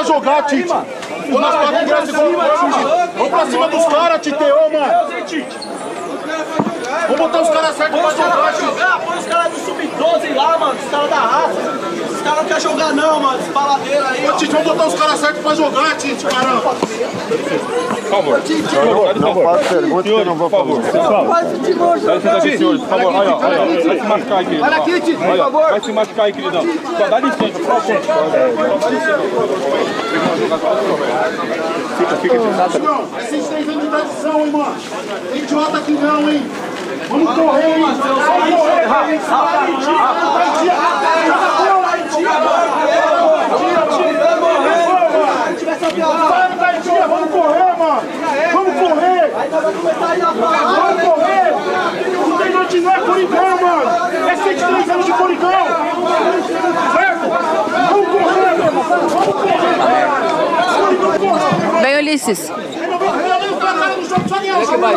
pra jogar, Tite. Vamos pra cima dos caras, Tite, ô, mano. Vamos botar os caras certos pra jogar, põe os caras do Sub-12 lá, mano, os caras da raça. Os caras não querem jogar não, mano, esse baladeiro aí. Ô, Tite, vamos botar os caras certos pra jogar, Tite, caramba. Por favor. Não faço pergunta que eu não vou fazer. Senhores, por favor, olha, vai se machucar aí, querido. Olha aqui, Tite, por favor. Vai se machucar aí, queridão. Só dá licença, por favor. Fica. Não, esses 6 anos de tradição, hein, mano. Tem idiota aqui não, hein. Vamos correr, hein. Vamos correr. Vamos correr, mano. Vamos correr. Vamos correr. Não tem noite, não é Coringão, mano. É 103 anos de Coringão. Certo? Vamos correr, mano. Vamos correr. Vem, Ulisses. Vamos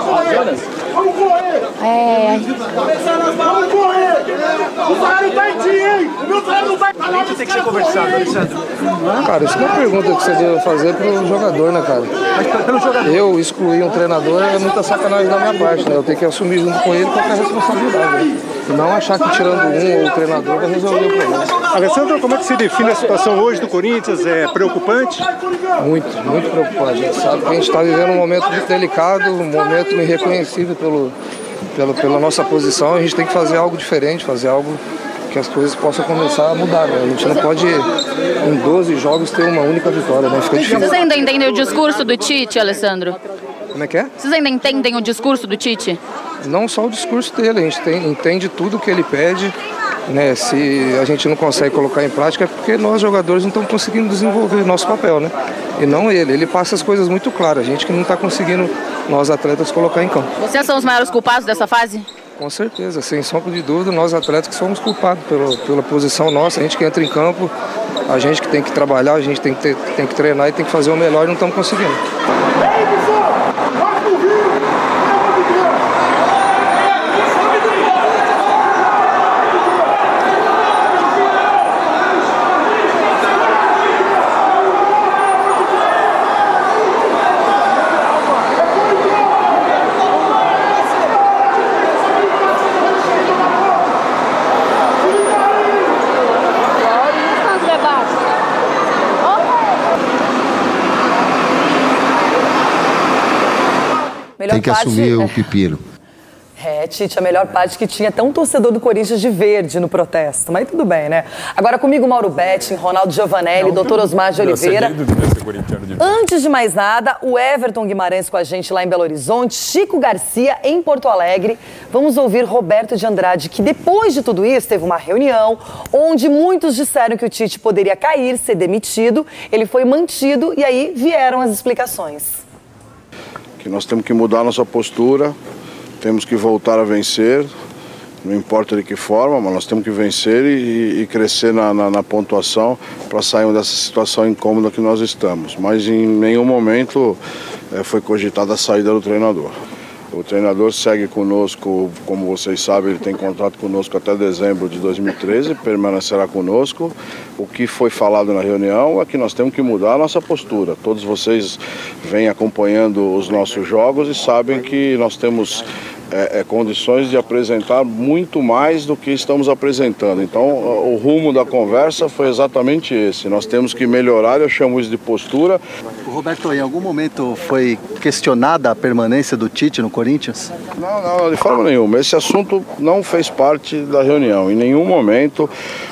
correr! Vamos correr! O salário tá em dia, hein? O meu salário não vai pra lá. Tem que ser conversado, Alessandro. Cara, isso não é uma pergunta que você deve fazer pro jogador, né, cara? Eu excluir um treinador é muita sacanagem da minha parte, né? Eu tenho que assumir junto com ele qualquer responsabilidade. Né? E não achar que tirando um ou o treinador vai resolver o problema. Alessandro, como é que se define a situação hoje do Corinthians? É preocupante? Muito, muito preocupante. A gente sabe que a gente está vivendo um momento muito delicado, um momento irreconhecível pela nossa posição. A gente tem que fazer algo diferente, fazer algo que as coisas possam começar a mudar. Né? A gente não pode, em 12 jogos, ter uma única vitória. Né? Fica difícil. Vocês ainda entendem o discurso do Tite, Alessandro? Como é que é? Vocês ainda entendem o discurso do Tite? Não só o discurso dele, a gente entende tudo que ele pede. Né, se a gente não consegue colocar em prática é porque nós jogadores não estamos conseguindo desenvolver nosso papel, né? E não ele passa as coisas muito claras, a gente que não está conseguindo, nós atletas, colocar em campo. Vocês são os maiores culpados dessa fase? Com certeza, sem sombra de dúvida, nós atletas que somos culpados pela posição nossa, a gente que entra em campo, a gente que tem que trabalhar, a gente tem que treinar e tem que fazer o melhor e não estamos conseguindo. Tem que assumir o pepino. Tite, a melhor parte que tinha até um torcedor do Corinthians de verde no protesto, mas tudo bem, né? Agora comigo, Mauro Betting, Ronaldo Giovanelli, Dr. Osmar de Oliveira. Antes de mais nada, o Everton Guimarães com a gente lá em Belo Horizonte, Chico Garcia em Porto Alegre. Vamos ouvir Roberto de Andrade, que depois de tudo isso teve uma reunião onde muitos disseram que o Tite poderia cair, ser demitido, ele foi mantido e aí vieram as explicações. Que nós temos que mudar a nossa postura, temos que voltar a vencer, não importa de que forma, mas nós temos que vencer e crescer na pontuação para sairmos dessa situação incômoda que nós estamos. Mas em nenhum momento foi cogitada a saída do treinador. O treinador segue conosco, como vocês sabem, ele tem contrato conosco até dezembro de 2013, permanecerá conosco. O que foi falado na reunião é que nós temos que mudar a nossa postura. Todos vocês vêm acompanhando os nossos jogos e sabem que nós temos condições de apresentar muito mais do que estamos apresentando. Então, o rumo da conversa foi exatamente esse. Nós temos que melhorar, eu chamo isso de postura. Roberto, em algum momento foi questionada a permanência do Tite no Corinthians? Não, de forma nenhuma. Esse assunto não fez parte da reunião. Em nenhum momento,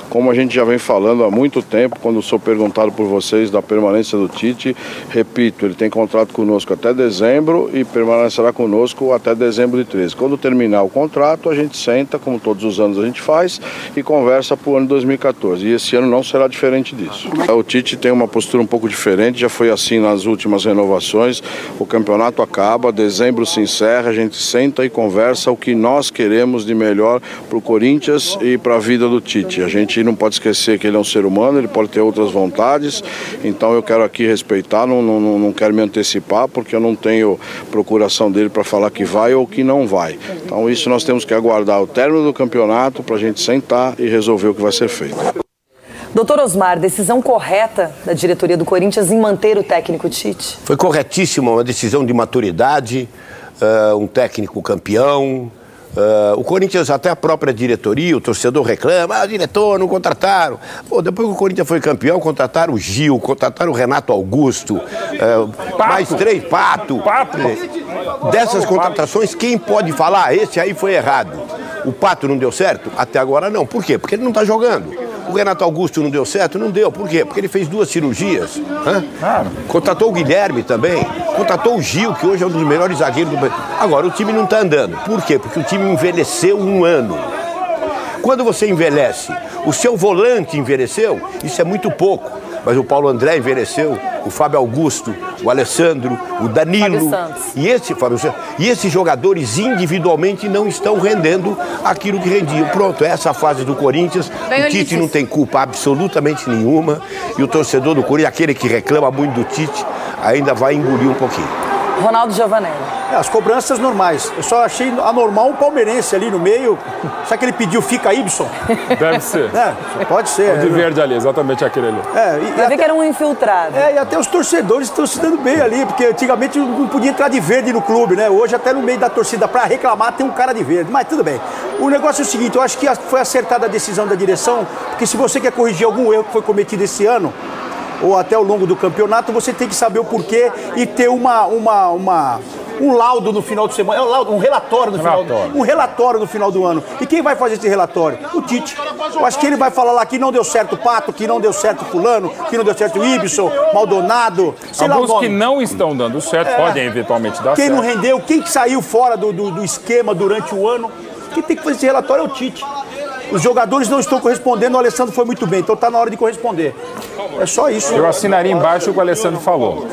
como a gente já vem falando há muito tempo, quando sou perguntado por vocês da permanência do Tite, repito, ele tem contrato conosco até dezembro e permanecerá conosco até dezembro de 13. Quando terminar o contrato, a gente senta, como todos os anos a gente faz, e conversa para o ano de 2014. E esse ano não será diferente disso. O Tite tem uma postura um pouco diferente, já foi assim nas últimas renovações. O campeonato acaba, dezembro se encerra, a gente senta e conversa o que nós queremos de melhor para o Corinthians e para a vida do Tite. A gente não pode esquecer que ele é um ser humano, ele pode ter outras vontades, então eu quero aqui respeitar, não quero me antecipar, porque eu não tenho procuração dele para falar que vai ou que não vai. Então isso nós temos que aguardar o término do campeonato para a gente sentar e resolver o que vai ser feito. Doutor Osmar, decisão correta da diretoria do Corinthians em manter o técnico Tite? Foi corretíssima, uma decisão de maturidade, um técnico campeão. O Corinthians, até a própria diretoria, o torcedor reclama, diretor, não contrataram. Pô, depois que o Corinthians foi campeão, contrataram o Gil, contrataram o Renato Augusto, mais 3, Pato. Dessas contratações, quem pode falar, esse aí foi errado? O Pato não deu certo? Até agora não. Por quê? Porque ele não está jogando. O Renato Augusto não deu certo? Não deu. Por quê? Porque ele fez 2 cirurgias. Contratou o Guilherme também. Contratou o Gil, que hoje é um dos melhores zagueiros do Brasil. Agora, o time não está andando. Por quê? Porque o time envelheceu 1 ano. Quando você envelhece, o seu volante envelheceu, isso é muito pouco. Mas o Paulo André envelheceu, o Fábio Augusto, o Alessandro, o Danilo. E esses jogadores individualmente não estão rendendo aquilo que rendiam. Pronto, essa é a fase do Corinthians. O Tite não tem culpa absolutamente nenhuma. E o torcedor do Corinthians, aquele que reclama muito do Tite, ainda vai engolir um pouquinho. Ronaldo Giovanelli. As cobranças normais. Eu só achei anormal um palmeirense ali no meio. Será que ele pediu fica Ibson? Deve ser. Pode ser. O de verde ali, exatamente aquele ali. Vai ver que era um infiltrado. E até os torcedores estão se dando bem ali, porque antigamente não podia entrar de verde no clube, né? Hoje até no meio da torcida pra reclamar tem um cara de verde. Mas tudo bem. O negócio é o seguinte, eu acho que foi acertada a decisão da direção, porque se você quer corrigir algum erro que foi cometido esse ano, ou até ao longo do campeonato, você tem que saber o porquê e ter um laudo no final de semana, um relatório no final do ano. E quem vai fazer esse relatório? O Tite. Eu acho que ele vai falar lá que não deu certo o Pato, que não deu certo fulano, que não deu certo o Ibson, Maldonado, sei lá o nome. Alguns que não estão dando certo podem eventualmente dar certo. Quem não rendeu, quem saiu fora do esquema durante o ano, quem tem que fazer esse relatório é o Tite. Os jogadores não estão correspondendo, o Alessandro foi muito bem, então está na hora de corresponder. É só isso. Eu assinaria embaixo o que o Alessandro falou.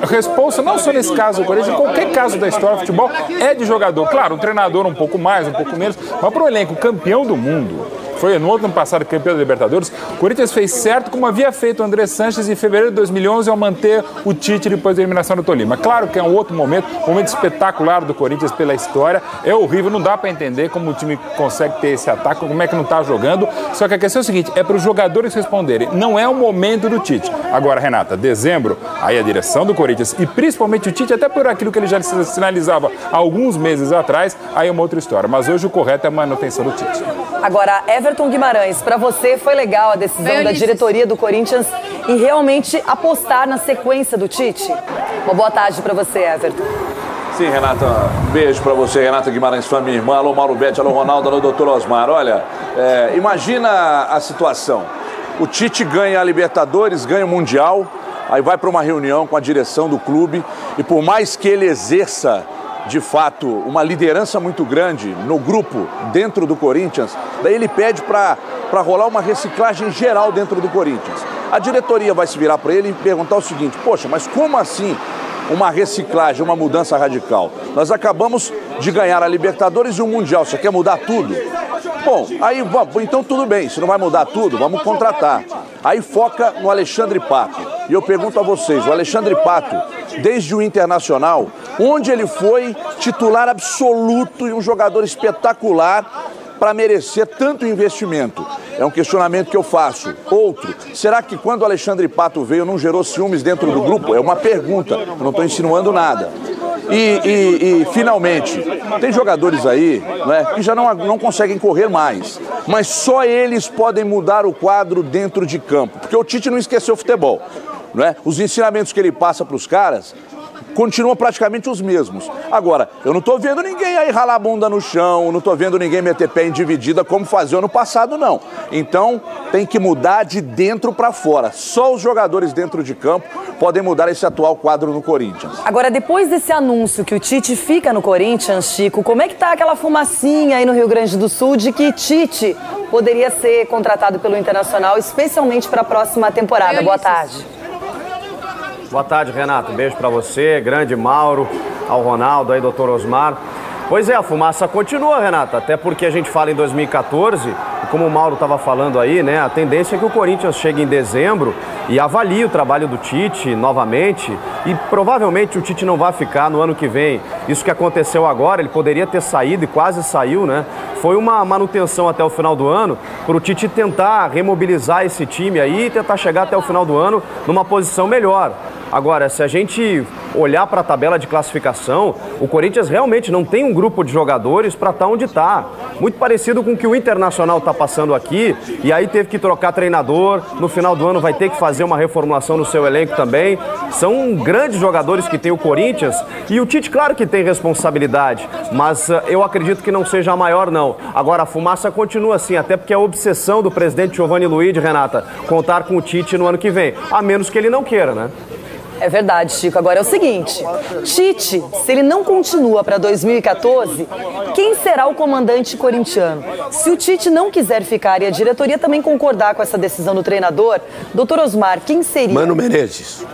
A responsa, não só nesse caso do Corinthians, em qualquer caso da história do futebol, é de jogador. Claro, um treinador um pouco mais, um pouco menos, mas para o elenco campeão do mundo, foi no ano passado campeão da Libertadores, o Corinthians fez certo como havia feito o André Sanches em fevereiro de 2011 ao manter o Tite depois da eliminação do Tolima. Claro que é um outro momento espetacular do Corinthians pela história, é horrível, não dá para entender como o time consegue ter esse ataque, como é que não está jogando, só que a questão é o seguinte, é para os jogadores responderem, não é o momento do Tite. Agora, Renata, dezembro, aí a direção do Corinthians e principalmente o Tite, até por aquilo que ele já sinalizava há alguns meses atrás, aí é uma outra história, mas hoje o correto é a manutenção do Tite. Agora, Everton Guimarães, para você foi legal a decisão da diretoria do Corinthians em realmente apostar na sequência do Tite? Uma boa tarde para você, Everton. Sim, Renata, um beijo para você, Renata Guimarães, fã, minha irmã. Alô, Mauro Betti, alô, Ronaldo, alô, doutor Osmar. Olha, imagina a situação. O Tite ganha a Libertadores, ganha o Mundial, aí vai para uma reunião com a direção do clube e por mais que ele exerça de fato, uma liderança muito grande no grupo, dentro do Corinthians, daí ele pede para rolar uma reciclagem geral dentro do Corinthians. A diretoria vai se virar para ele e perguntar o seguinte, poxa, mas como assim uma reciclagem, uma mudança radical? Nós acabamos de ganhar a Libertadores e o Mundial, você quer mudar tudo? Bom, aí então tudo bem, se não vai mudar tudo, vamos contratar. Aí foca no Alexandre Pato. E eu pergunto a vocês, o Alexandre Pato, desde o Internacional, onde ele foi titular absoluto e um jogador espetacular para merecer tanto investimento? É um questionamento que eu faço. Outro, será que quando o Alexandre Pato veio não gerou ciúmes dentro do grupo? É uma pergunta, eu não estou insinuando nada. E finalmente, tem jogadores aí, que já não conseguem correr mais, mas só eles podem mudar o quadro dentro de campo, porque o Tite não esqueceu o futebol. Os ensinamentos que ele passa para os caras continuam praticamente os mesmos. Agora, eu não estou vendo ninguém aí ralar a bunda no chão, não estou vendo ninguém meter pé em dividida como fazia ano passado, não. Então, tem que mudar de dentro para fora. Só os jogadores dentro de campo podem mudar esse atual quadro no Corinthians. Agora, depois desse anúncio que o Tite fica no Corinthians, Chico, como é que tá aquela fumacinha aí no Rio Grande do Sul de que Tite poderia ser contratado pelo Internacional, especialmente para a próxima temporada? Boa tarde. Boa tarde, Renato. Beijo pra você, grande Mauro, ao Ronaldo, aí, doutor Osmar. Pois é, a fumaça continua, Renato, até porque a gente fala em 2014, o como o Mauro estava falando aí, né, a tendência é que o Corinthians chegue em dezembro e avalie o trabalho do Tite novamente e provavelmente o Tite não vai ficar no ano que vem. Isso que aconteceu agora, ele poderia ter saído e quase saiu, né? Foi uma manutenção até o final do ano para o Tite tentar remobilizar esse time aí e tentar chegar até o final do ano numa posição melhor. Agora, se a gente olhar para a tabela de classificação, o Corinthians realmente não tem um grupo de jogadores para estar onde está. Muito parecido com o que o Internacional está passando aqui, e aí teve que trocar treinador, no final do ano vai ter que fazer uma reformulação no seu elenco também. São grandes jogadores que tem o Corinthians, e o Tite, claro que tem responsabilidade, mas eu acredito que não seja a maior, não. Agora, a fumaça continua assim, até porque é a obsessão do presidente Giovanni Luiz, Renata, contar com o Tite no ano que vem, a menos que ele não queira, né? É verdade, Chico. Agora é o seguinte, Tite, se ele não continua para 2014, quem será o comandante corintiano? Se o Tite não quiser ficar e a diretoria também concordar com essa decisão do treinador, doutor Osmar, quem seria? Mano Menezes.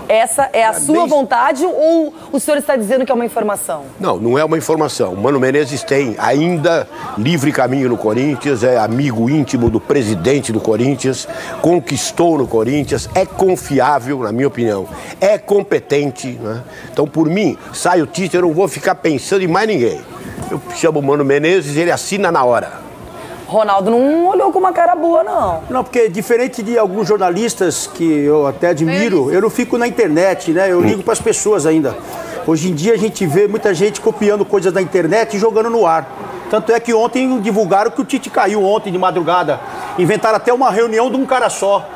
Essa é a sua vontade ou o senhor está dizendo que é uma informação? Não, não é uma informação. O Mano Menezes tem ainda livre caminho no Corinthians, é amigo íntimo do presidente do Corinthians, conquistou no Corinthians, é confiável, na minha opinião, é competente, né? Então, por mim, sai o Tite, eu não vou ficar pensando em mais ninguém. Eu chamo o Mano Menezes, ele assina na hora. Ronaldo não olhou com uma cara boa, não. Não, porque diferente de alguns jornalistas que eu até admiro, eu não fico na internet, né? Eu ligo para as pessoas ainda. Hoje em dia a gente vê muita gente copiando coisas da internet e jogando no ar. Tanto é que ontem divulgaram que o Tite caiu ontem de madrugada. Inventaram até uma reunião de um cara só.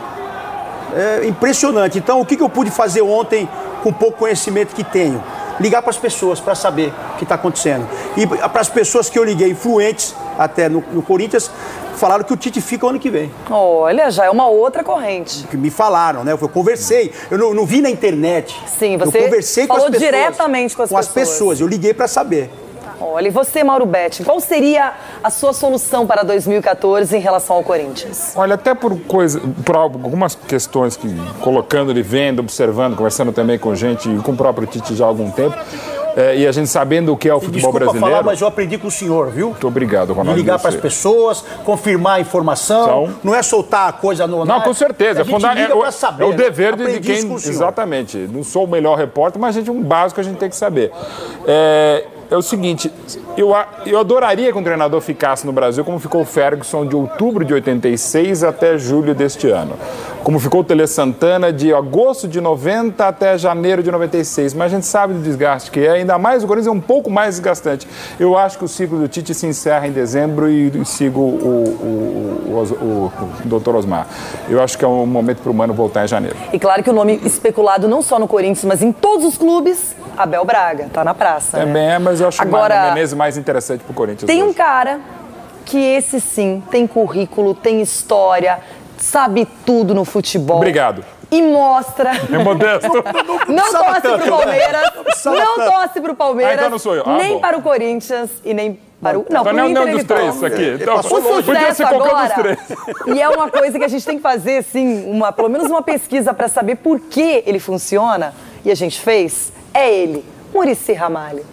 É impressionante. Então, o que eu pude fazer ontem com o pouco conhecimento que tenho? Ligar para as pessoas para saber o que está acontecendo. E para as pessoas que eu liguei, influentes até no Corinthians, falaram que o Tite fica o ano que vem. Olha, já é uma outra corrente. Que me falaram, né? Eu conversei, eu não vi na internet. Sim, você eu conversei falou com as pessoas, diretamente com as pessoas. Eu liguei para saber. Olha, e você, Mauro Betti, qual seria a sua solução para 2014 em relação ao Corinthians? Olha, até por algumas questões que colocando ele, vendo, observando, conversando também com gente e com o próprio Tite já há algum tempo, e a gente sabendo o que é o futebol brasileiro. Falar, mas eu aprendi com o senhor, viu? Muito obrigado, Ronaldo. De ligar para as pessoas, confirmar a informação, não é soltar a coisa no... Não, com certeza. Saber, é o dever de quem... Senhor. Exatamente. Não sou o melhor repórter, mas um básico a gente tem que saber. É o seguinte, eu adoraria que um treinador ficasse no Brasil como ficou o Ferguson de outubro de 86 até julho deste ano. Como ficou o Tele Santana de agosto de 90 até janeiro de 96. Mas a gente sabe do desgaste que é, ainda mais o Corinthians é um pouco mais desgastante. Eu acho que o ciclo do Tite se encerra em dezembro e sigo o doutor Osmar. Eu acho que é um momento para o Mano voltar em janeiro. E claro que o nome especulado não só no Corinthians, mas em todos os clubes, Abel Braga, tá na praça, né? Mas eu acho o Menezes mais interessante pro Corinthians. Tem hoje um cara que esse sim tem currículo, tem história, sabe tudo no futebol. Obrigado. E mostra. É modesto. Não torce pro Palmeiras. Não torce pro Palmeiras. Então não sou eu. Nem para o Corinthians e nem para o... Não, pro Inter ele torce. Aqui. Então, o sucesso agora. E é uma coisa que a gente tem que fazer, assim, pelo menos uma pesquisa para saber por que ele funciona. E a gente fez. É ele, Muricy Ramalho.